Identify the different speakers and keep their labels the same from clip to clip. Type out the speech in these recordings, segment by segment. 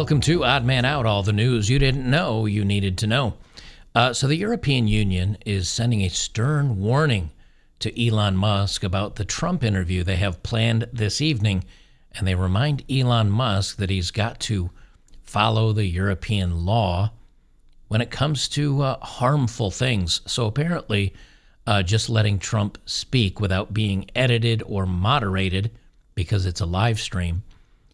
Speaker 1: Welcome to Odd Man Out, all the news you didn't know you needed to know. So the European Union is sending a stern warning to Elon Musk about the Trump interview they have planned this evening, and they remind Elon Musk that he's got to follow the European law when it comes to harmful things. So apparently, just letting Trump speak without being edited or moderated, because it's a live stream,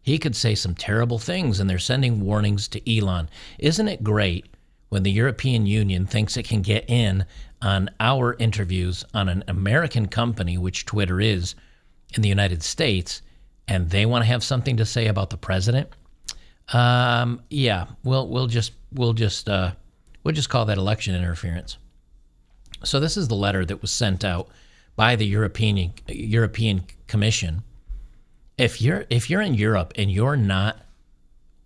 Speaker 1: he could say some terrible things, and they're sending warnings to Elon. Isn't it great when the European Union thinks it can get in on our interviews on an American company, which Twitter is, in the United States, and they want to have something to say about the president? Yeah, we'll just call that election interference. So this is the letter that was sent out by the European Commission. If you're in Europe and you're not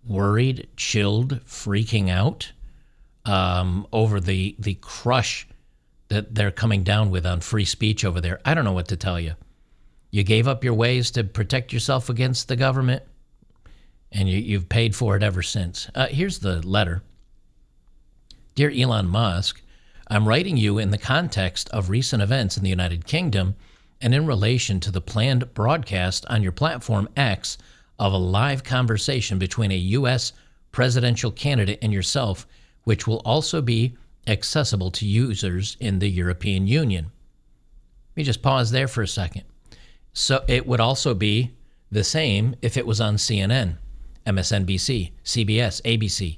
Speaker 1: worried, chilled, freaking out over the crush that they're coming down with on free speech over there, I don't know what to tell you. You gave up your ways to protect yourself against the government, and you've paid for it ever since. Here's the letter. Dear Elon Musk, I'm writing you in the context of recent events in the United Kingdom and in relation to the planned broadcast on your platform X of a live conversation between a U.S. presidential candidate and yourself, which will also be accessible to users in the European Union. Let me just pause there for a second. So it would also be the same if it was on CNN, MSNBC, CBS, ABC.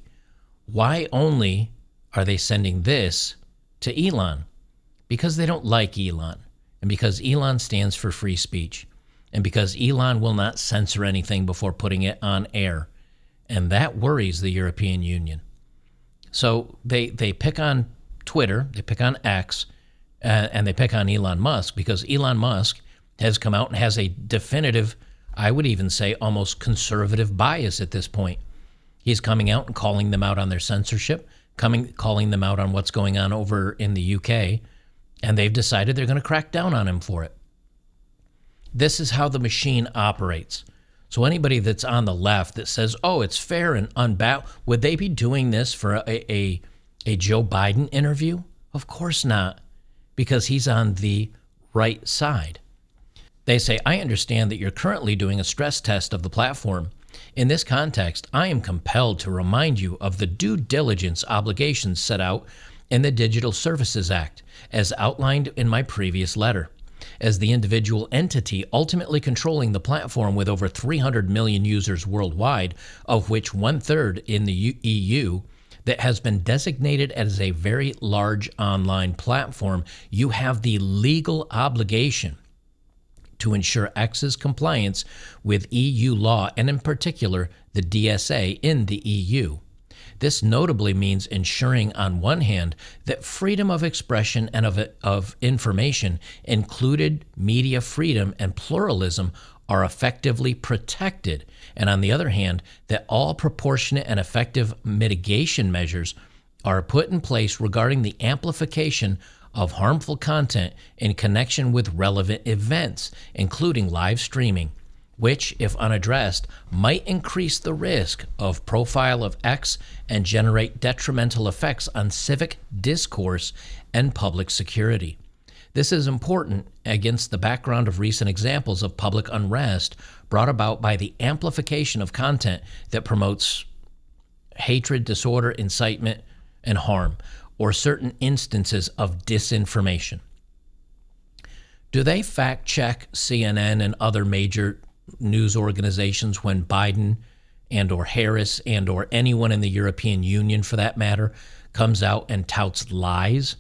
Speaker 1: Why only are they sending this to Elon? Because they don't like Elon, and because Elon stands for free speech, and because Elon will not censor anything before putting it on air. And that worries the European Union. So they pick on Twitter, they pick on X, and they pick on Elon Musk because Elon Musk has come out and has a definitive, I would even say almost conservative bias at this point. He's coming out and calling them out on their censorship, calling them out on what's going on over in the UK, and they've decided they're going to crack down on him for it. This is how the machine operates. So anybody that's on the left that says, oh, it's fair and unbound, would they be doing this for a Joe Biden interview? Of course not, because he's on the right side. They say, I understand that you're currently doing a stress test of the platform. In this context, I am compelled to remind you of the due diligence obligations set out in the Digital Services Act, as outlined in my previous letter. As the individual entity ultimately controlling the platform with over 300 million users worldwide, of which 1/3 in the EU, that has been designated as a very large online platform, you have the legal obligation to ensure X's compliance with EU law, and in particular, the DSA in the EU. This notably means ensuring, on one hand, that freedom of expression and of information, included media freedom and pluralism, are effectively protected, and on the other hand, that all proportionate and effective mitigation measures are put in place regarding the amplification of harmful content in connection with relevant events, including live streaming, which, if unaddressed, might increase the risk of profile of X and generate detrimental effects on civic discourse and public security. This is important against the background of recent examples of public unrest brought about by the amplification of content that promotes hatred, disorder, incitement, and harm, or certain instances of disinformation. Do they fact check CNN and other major news organizations when Biden and or Harris and or anyone in the European Union, for that matter, comes out and touts lies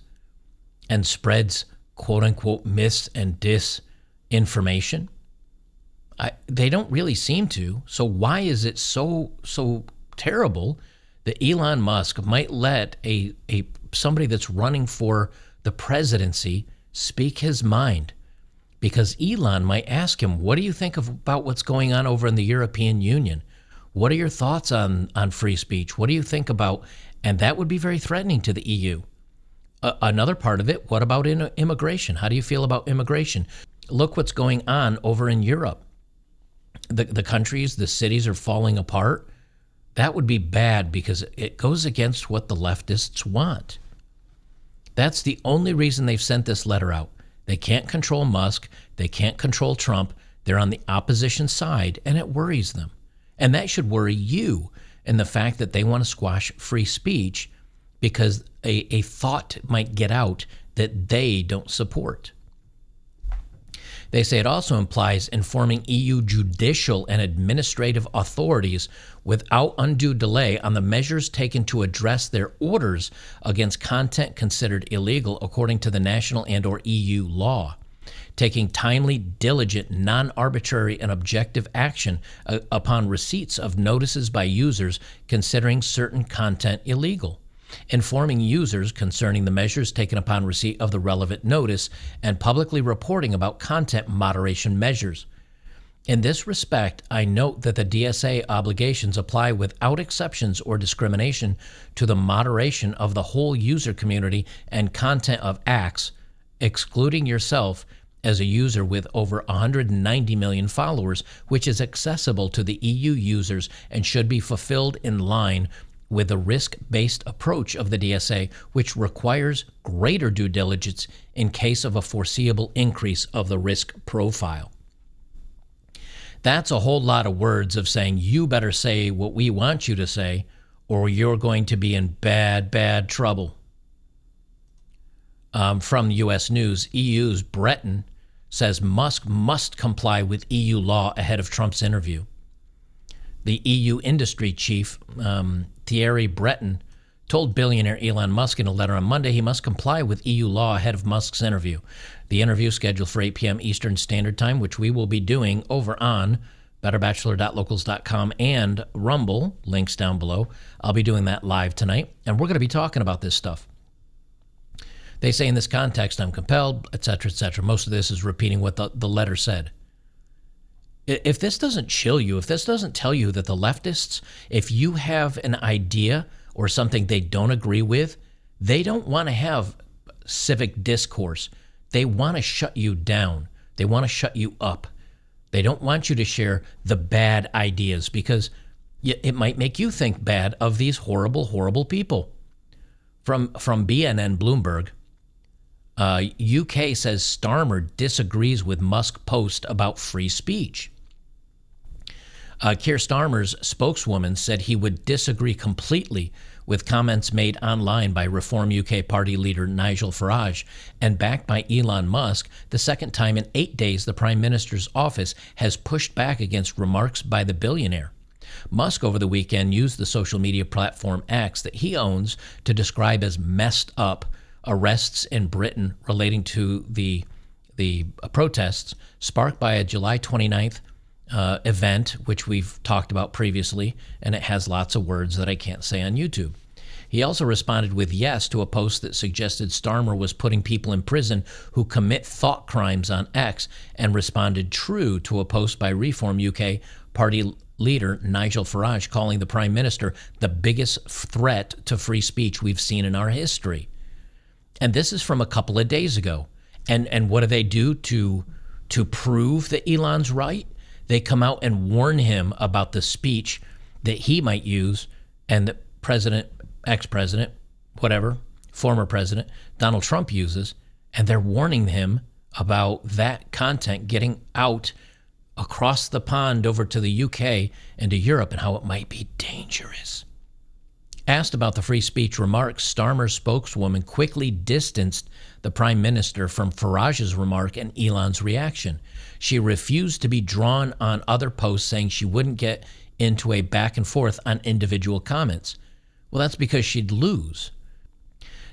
Speaker 1: and spreads quote-unquote myths and disinformation? They don't really seem to. So why is it so terrible that Elon Musk might let somebody that's running for the presidency speak his mind? Because Elon might ask him, what do you think about what's going on over in the European Union? What are your thoughts on free speech? What do you think about? And that would be very threatening to the EU. Another part of it, what about immigration? How do you feel about immigration? Look what's going on over in Europe. The countries, the cities are falling apart. That would be bad because it goes against what the leftists want. That's the only reason they've sent this letter out. They can't control Musk. They can't control Trump. They're on the opposition side, and it worries them. And that should worry you in the fact that they want to squash free speech because a thought might get out that they don't support. They say it also implies informing EU judicial and administrative authorities without undue delay on the measures taken to address their orders against content considered illegal according to the national and/or EU law, taking timely, diligent, non-arbitrary, and objective action upon receipts of notices by users considering certain content illegal, informing users concerning the measures taken upon receipt of the relevant notice, and publicly reporting about content moderation measures. In this respect, I note that the DSA obligations apply without exceptions or discrimination to the moderation of the whole user community and content of acts, excluding yourself as a user with over 190 million followers, which is accessible to the EU users and should be fulfilled in line with the risk-based approach of the DSA, which requires greater due diligence in case of a foreseeable increase of the risk profile. That's a whole lot of words of saying you better say what we want you to say or you're going to be in bad trouble. From U.S. News, EU's Breton says Musk must comply with EU law ahead of Trump's interview. The EU industry chief, Thierry Breton, told billionaire Elon Musk in a letter on Monday he must comply with EU law ahead of Musk's interview. The interview is scheduled for 8 p.m. Eastern Standard Time, which we will be doing over on betterbachelor.locals.com and Rumble, links down below. I'll be doing that live tonight, and we're going to be talking about this stuff. They say in this context, I'm compelled, etc., etc. Most of this is repeating what the letter said. If this doesn't chill you, if this doesn't tell you that the leftists, if you have an idea or something they don't agree with, they don't want to have civic discourse. They want to shut you down. They want to shut you up. They don't want you to share the bad ideas because it might make you think bad of these horrible, horrible people. From BNN Bloomberg, UK says Starmer disagrees with Musk post about free speech. Keir Starmer's spokeswoman said he would disagree completely with comments made online by Reform UK party leader Nigel Farage and backed by Elon Musk, the second time in 8 days the Prime Minister's office has pushed back against remarks by the billionaire. Musk over the weekend used the social media platform X that he owns to describe as messed up arrests in Britain relating to the protests sparked by a July 29th event, which we've talked about previously, and it has lots of words that I can't say on YouTube. He also responded with yes to a post that suggested Starmer was putting people in prison who commit thought crimes on X, and responded true to a post by Reform UK party leader Nigel Farage calling the Prime Minister the biggest threat to free speech we've seen in our history. And this is from a couple of days ago. And what do they do to prove that Elon's right? They come out and warn him about the speech that he might use and that President, ex-president, whatever, former president, Donald Trump uses, and they're warning him about that content getting out across the pond over to the UK and to Europe and how it might be dangerous. Asked about the free speech remarks, Starmer's spokeswoman quickly distanced the Prime Minister from Farage's remark and Elon's reaction. She refused to be drawn on other posts, saying she wouldn't get into a back and forth on individual comments. Well, that's because she'd lose.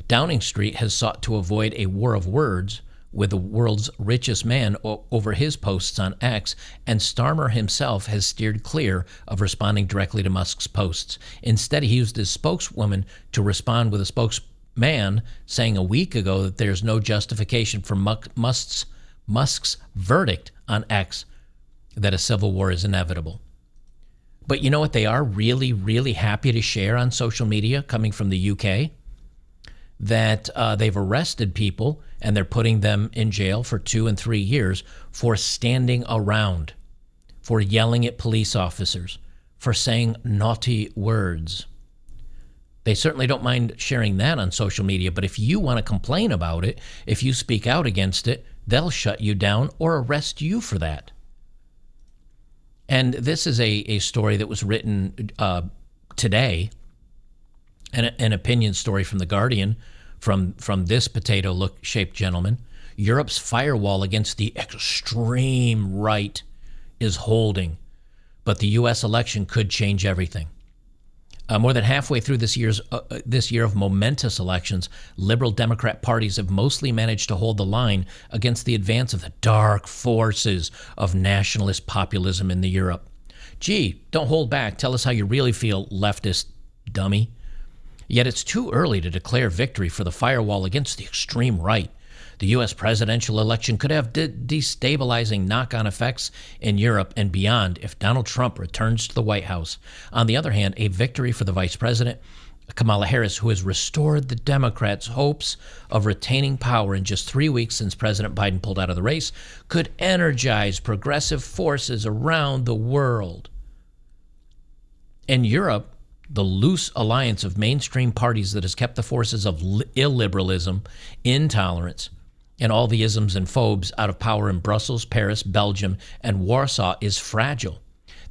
Speaker 1: Downing Street has sought to avoid a war of words with the world's richest man over his posts on X, and Starmer himself has steered clear of responding directly to Musk's posts. Instead, he used his spokeswoman to respond with a spokesman saying a week ago that there's no justification for Musk's verdict on X, that a civil war is inevitable. But you know what they are really, really happy to share on social media coming from the UK? That they've arrested people and they're putting them in jail for 2 and 3 years for standing around, for yelling at police officers, for saying naughty words. They certainly don't mind sharing that on social media, but if you want to complain about it, if you speak out against it, they'll shut you down or arrest you for that. And this is a story that was written today, an opinion story from The Guardian, from this potato-shaped gentleman. Europe's firewall against the extreme right is holding, but the U.S. election could change everything. More than halfway through this year of momentous elections, liberal Democrat parties have mostly managed to hold the line against the advance of the dark forces of nationalist populism in Europe. Gee, don't hold back. Tell us how you really feel, leftist dummy. Yet it's too early to declare victory for the firewall against the extreme right. The U.S. presidential election could have destabilizing knock-on effects in Europe and beyond if Donald Trump returns to the White House. On the other hand, a victory for the vice president, Kamala Harris, who has restored the Democrats' hopes of retaining power in just 3 weeks since President Biden pulled out of the race, could energize progressive forces around the world. In Europe, the loose alliance of mainstream parties that has kept the forces of illiberalism, intolerance, and all the isms and phobes out of power in Brussels, Paris, Belgium, and Warsaw is fragile.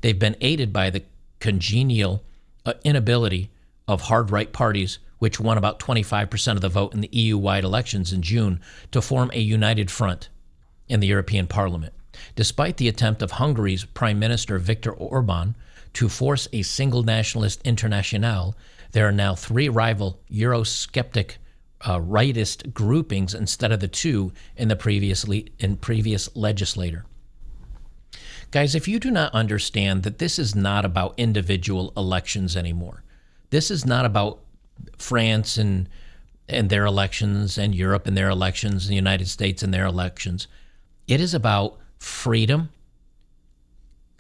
Speaker 1: They've been aided by the congenial inability of hard-right parties, which won about 25% of the vote in the EU-wide elections in June, to form a united front in the European Parliament. Despite the attempt of Hungary's Prime Minister Viktor Orban to force a single nationalist international, there are now 3 rival Eurosceptic rightist groupings instead of the 2 in the previous legislature. Guys, if you do not understand that this is not about individual elections anymore, this is not about France and their elections, and Europe and their elections, and the United States and their elections. It is about freedom,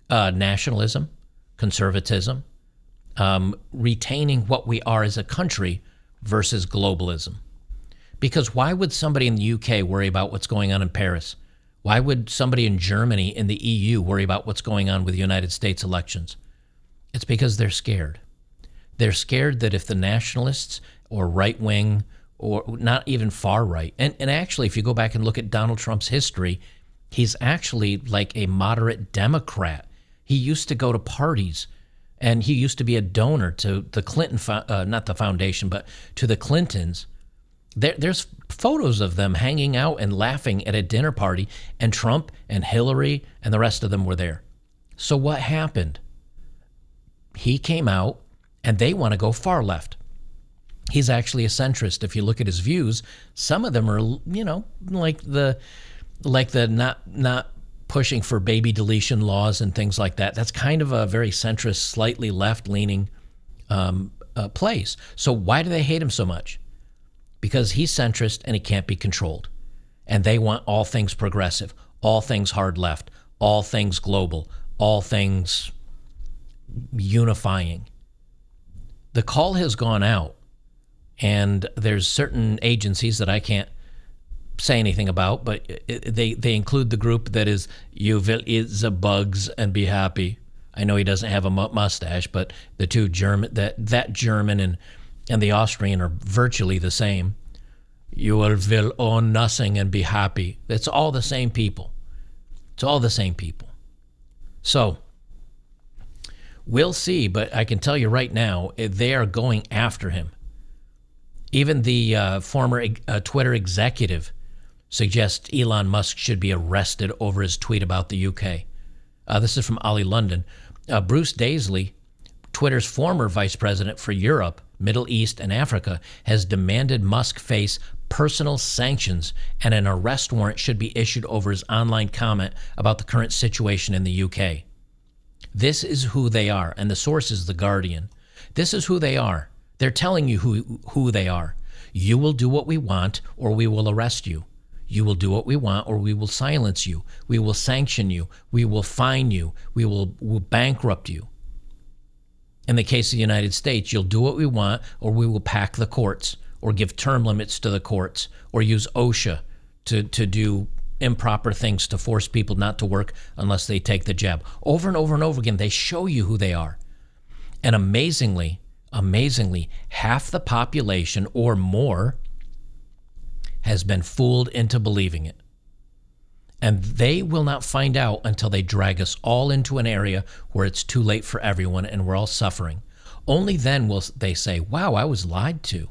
Speaker 1: nationalism, conservatism, retaining what we are as a country versus globalism. Because why would somebody in the UK worry about what's going on in Paris? Why would somebody in Germany, in the EU, worry about what's going on with the United States elections? It's because they're scared. They're scared that if the nationalists or right-wing, or not even far-right, and actually, if you go back and look at Donald Trump's history, he's actually like a moderate Democrat. He used to go to parties, and he used to be a donor to the Clinton, not the foundation, but to the Clintons. There's photos of them hanging out and laughing at a dinner party, and Trump and Hillary and the rest of them were there. So what happened? He came out, and they want to go far left. He's actually a centrist. If you look at his views, some of them are, like the not pushing for baby deletion laws and things like that. That's kind of a very centrist, slightly left-leaning place. So why do they hate him so much? Because he's centrist and he can't be controlled. And they want all things progressive, all things hard left, all things global, all things unifying. The call has gone out, and there's certain agencies that I can't say anything about, but they include the group that is "You will eat the bugs and be happy." I know he doesn't have a mustache, but the two German, that German and the Austrian are virtually the same. You will own nothing and be happy. It's all the same people. It's all the same people. So we'll see, but I can tell you right now, they are going after him. Even the former Twitter executive suggests Elon Musk should be arrested over his tweet about the UK. This is from Ollie London. Bruce Daisley, Twitter's former vice president for Europe, Middle East, and Africa, has demanded Musk face personal sanctions, and an arrest warrant should be issued over his online comment about the current situation in the UK. This is who they are, and the source is The Guardian. This is who they are. They're telling you who they are. You will do what we want, or we will arrest you. You will do what we want, or we will silence you. We will sanction you. We will fine you. We'll bankrupt you. In the case of the United States, you'll do what we want, or we will pack the courts, or give term limits to the courts, or use OSHA to do improper things to force people not to work unless they take the jab. Over and over and over again, they show you who they are. And amazingly, half the population or more has been fooled into believing it. And they will not find out until they drag us all into an area where it's too late for everyone and we're all suffering. Only then will they say, wow, I was lied to.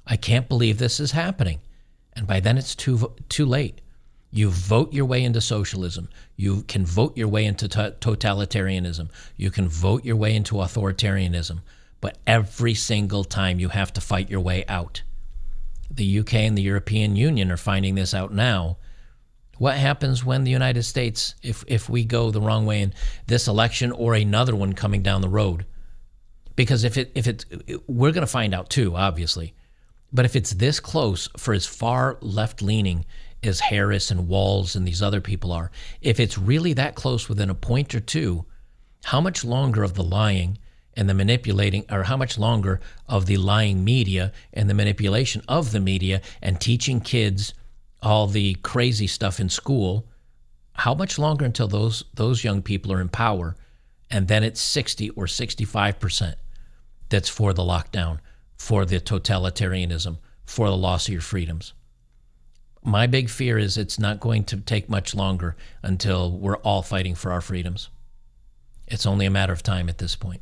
Speaker 1: I can't believe this is happening. And by then it's too late. You vote your way into socialism. You can vote your way into totalitarianism. You can vote your way into authoritarianism. But every single time you have to fight your way out. The UK and the European Union are finding this out now. What happens when the United States, if we go the wrong way in this election or another one coming down the road? Because we're going to find out too, obviously. But if it's this close for as far left-leaning as Harris and Walz and these other people are, if it's really that close within a point or two, how much longer of the lying and the manipulating, or how much longer of the lying media and the manipulation of the media and teaching kids all the crazy stuff in school, how much longer until those young people are in power? And then it's 60 or 65% that's for the lockdown, for the totalitarianism, for the loss of your freedoms. My big fear is it's not going to take much longer until we're all fighting for our freedoms. It's only a matter of time at this point.